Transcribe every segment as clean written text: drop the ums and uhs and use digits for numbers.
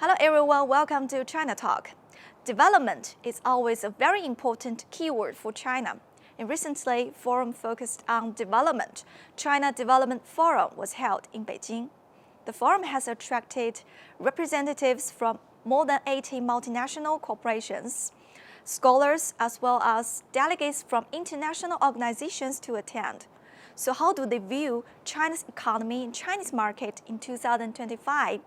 Hello everyone, welcome to China Talk. Development is always a very important keyword for China. And recently, forum focused on development, China Development Forum, was held in Beijing. The forum has attracted representatives from more than 80 multinational corporations, scholars, as well as delegates from international organizations to attend. So how do they view China's economy and Chinese market in 2025?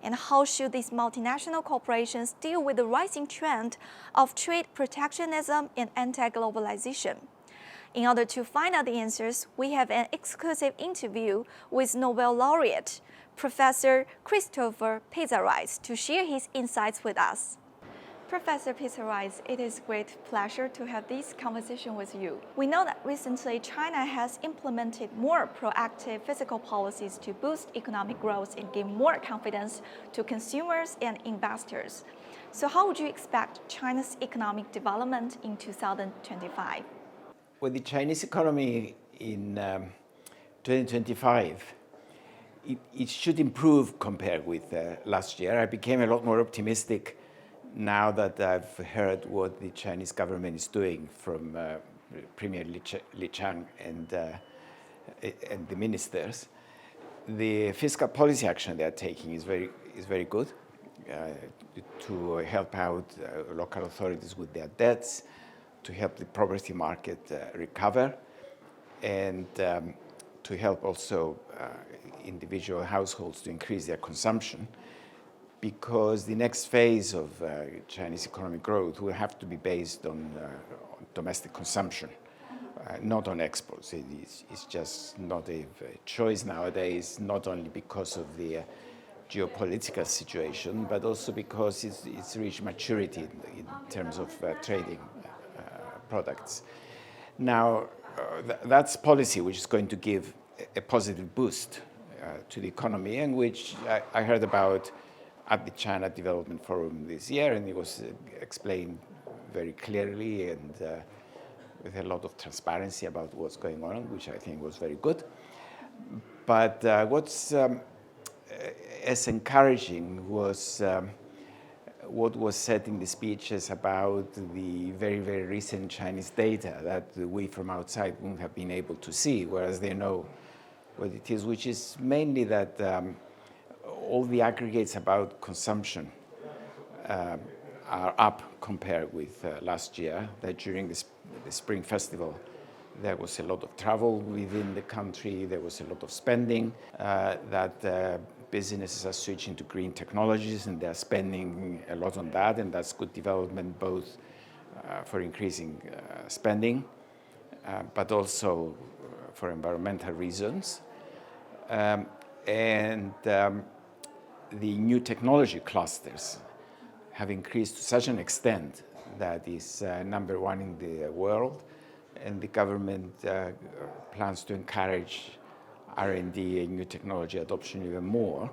And how should these multinational corporations deal with the rising trend of trade protectionism and anti-globalization? In order to find out the answers, we have an exclusive interview with Nobel Laureate, Professor Christopher Pissarides, to share his insights with us. Professor Pissarides, it is a great pleasure to have this conversation with you. We know that recently China has implemented more proactive fiscal policies to boost economic growth and give more confidence to consumers and investors. So how would you expect China's economic development in 2025? Well, the Chinese economy in 2025, it should improve compared with last year. I became a lot more optimistic now that I've heard what the Chinese government is doing from Premier Li Chang and the ministers. The fiscal policy action they are taking is very good to help out local authorities with their debts, to help the property market recover, and to help also individual households to increase their consumption, because the next phase of Chinese economic growth will have to be based on domestic consumption, not on exports. It's just not a choice nowadays, not only because of the geopolitical situation, but also because it's reached maturity in terms of trading products. Now, that's policy which is going to give a positive boost to the economy, and which I heard about at the China Development Forum this year, and it was explained very clearly and with a lot of transparency about what's going on, which I think was very good. But what's as encouraging was what was said in the speeches about the very, very recent Chinese data that we from outside wouldn't have been able to see, whereas they know what it is, which is mainly that all the aggregates about consumption are up compared with last year, that during the Spring Festival there was a lot of travel within the country, there was a lot of spending, that businesses are switching to green technologies and they're spending a lot on that, and that's good development both for increasing spending, but also for environmental reasons. The new technology clusters have increased to such an extent that is number one in the world, and the government plans to encourage R&D and new technology adoption even more.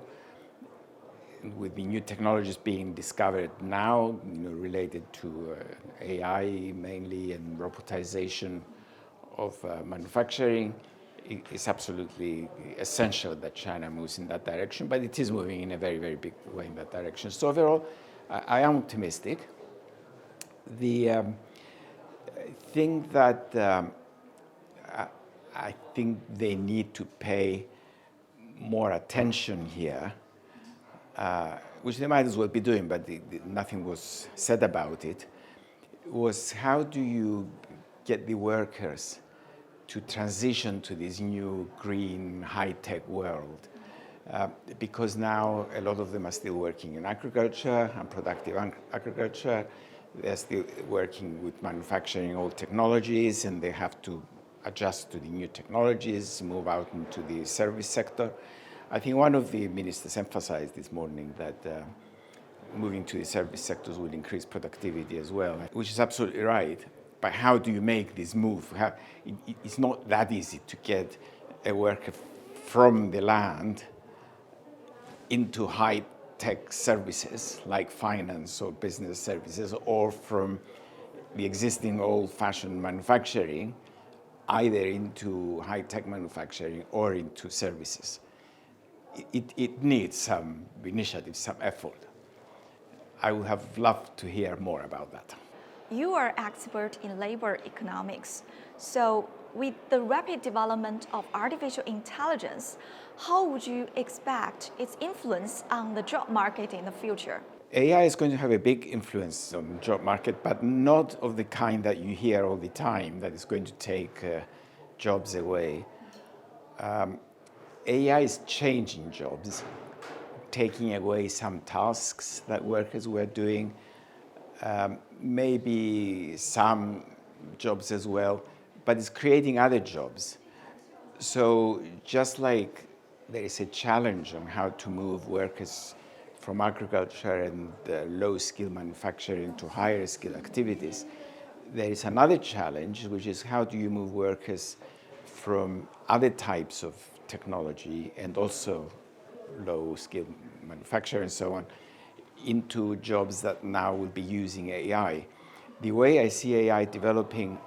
With the new technologies being discovered now, related to AI mainly and robotization of manufacturing, it's absolutely essential that China moves in that direction, but it is moving in a very, very big way in that direction. So overall, I am optimistic. The thing that I think they need to pay more attention here, which they might as well be doing, but nothing was said about it, was how do you get the workers to transition to this new green high-tech world, because now a lot of them are still working in agriculture, unproductive agriculture. They're still working with manufacturing old technologies, and they have to adjust to the new technologies, move out into the service sector. I think one of the ministers emphasized this morning that moving to the service sectors would increase productivity as well, which is absolutely right. But how do you make this move? It's not that easy to get a worker from the land into high-tech services like finance or business services, or from the existing old-fashioned manufacturing either into high-tech manufacturing or into services. It needs some initiative, some effort. I would have loved to hear more about that. You are expert in labor economics. So with the rapid development of artificial intelligence, how would you expect its influence on the job market in the future? AI is going to have a big influence on the job market, but not of the kind that you hear all the time, that is going to take jobs away. AI is changing jobs, taking away some tasks that workers were doing, maybe some jobs as well, but it's creating other jobs. So just like there is a challenge on how to move workers from agriculture and low-skill manufacturing to higher-skill activities, there is another challenge, which is how do you move workers from other types of technology and also low-skill manufacture and so on into jobs that now will be using AI. The way I see AI developing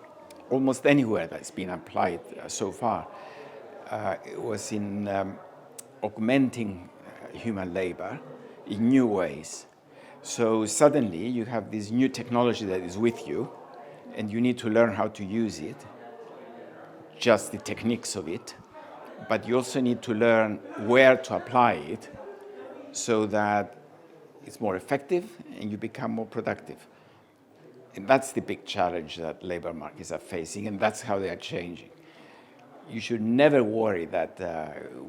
almost anywhere that's been applied so far was in augmenting human labor in new ways. So suddenly you have this new technology that is with you, and you need to learn how to use it, just the techniques of it, but you also need to learn where to apply it so that it's more effective and you become more productive. And that's the big challenge that labor markets are facing, and that's how they are changing. You should never worry that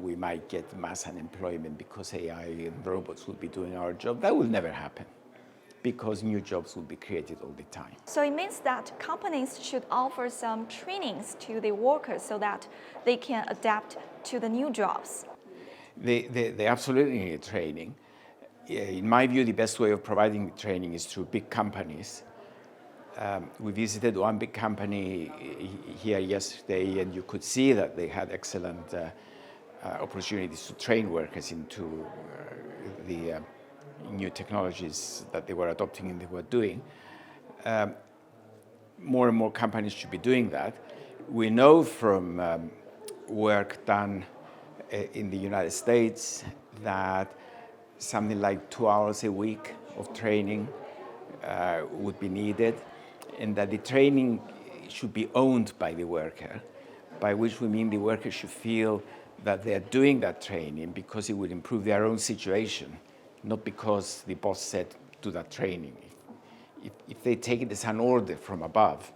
we might get mass unemployment because AI and robots will be doing our job. That will never happen, because new jobs will be created all the time. So it means that companies should offer some trainings to the workers so that they can adapt to the new jobs. They absolutely need training. In my view, the best way of providing training is through big companies. We visited one big company here yesterday, and you could see that they had excellent opportunities to train workers into the new technologies that they were adopting and they were doing. More and more companies should be doing that. We know from work done in the United States that something like 2 hours a week of training would be needed, and that the training should be owned by the worker, by which we mean the worker should feel that they are doing that training because it would improve their own situation, not because the boss said do that training. If they take it as an order from above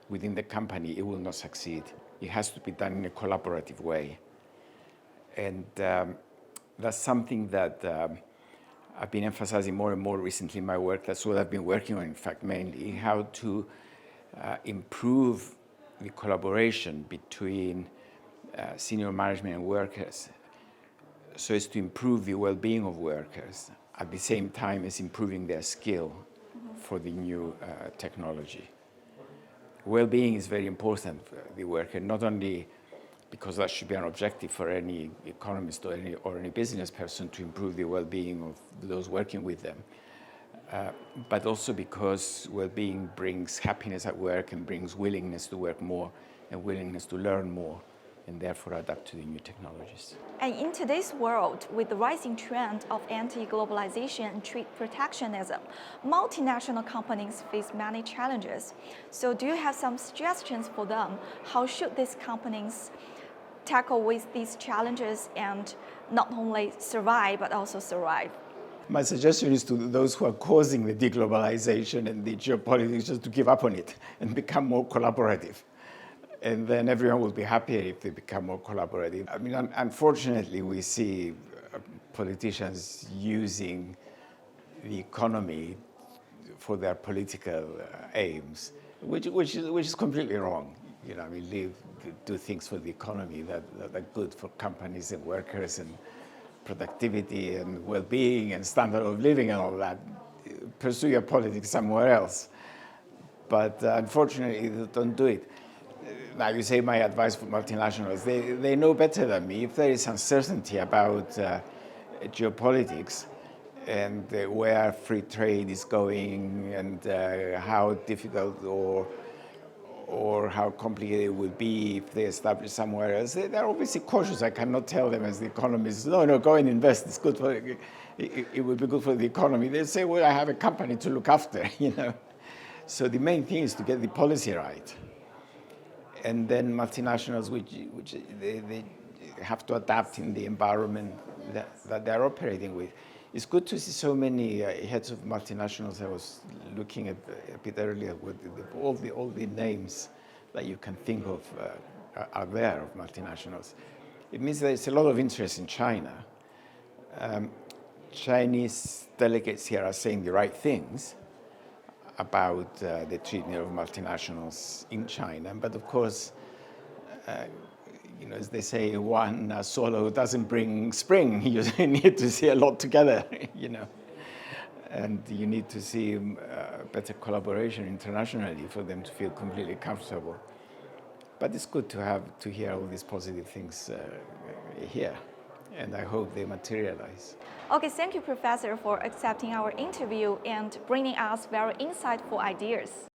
within the company, it will not succeed. It has to be done in a collaborative way. And that's something that I've been emphasizing more and more recently in my work. That's what I've been working on, in fact, mainly, how to improve the collaboration between senior management and workers so as to improve the well-being of workers at the same time as improving their skill for the new technology. Well-being is very important for the worker, not only because that should be an objective for any economist or any business person to improve the well-being of those working with them, but also because well-being brings happiness at work and brings willingness to work more and willingness to learn more and therefore adapt to the new technologies. And in today's world, with the rising trend of anti-globalization and trade protectionism, multinational companies face many challenges. So do you have some suggestions for them? How should these companies tackle with these challenges and not only survive, but also thrive? My suggestion is to those who are causing the deglobalization and the geopolitics just to give up on it and become more collaborative. And then everyone will be happier if they become more collaborative. I mean, unfortunately, we see politicians using the economy for their political aims, which is completely wrong. You know, I mean, do things for the economy that are good for companies and workers and productivity and well-being and standard of living and all that. Pursue your politics somewhere else. But unfortunately, they don't do it. Now, you say my advice for multinationals, they know better than me. If there is uncertainty about geopolitics and where free trade is going and how difficult or or how complicated it would be if they establish somewhere else. They're obviously cautious. I cannot tell them as the economists, no, go and invest. It's good for it would be good for the economy. They say, well, I have a company to look after, you know. So the main thing is to get the policy right. And then multinationals, which they have to adapt in the environment that they're operating with. It's good to see so many heads of multinationals. I was looking at a bit earlier with all the names that you can think of are there of multinationals. It means there's a lot of interest in China. Chinese delegates here are saying the right things about the treatment of multinationals in China, but of course, you know, as they say, one swallow doesn't bring spring. You need to see a lot together, you know, and you need to see better collaboration internationally for them to feel completely comfortable. But it's good to hear all these positive things here, and I hope they materialize. Okay, thank you, Professor, for accepting our interview and bringing us very insightful ideas.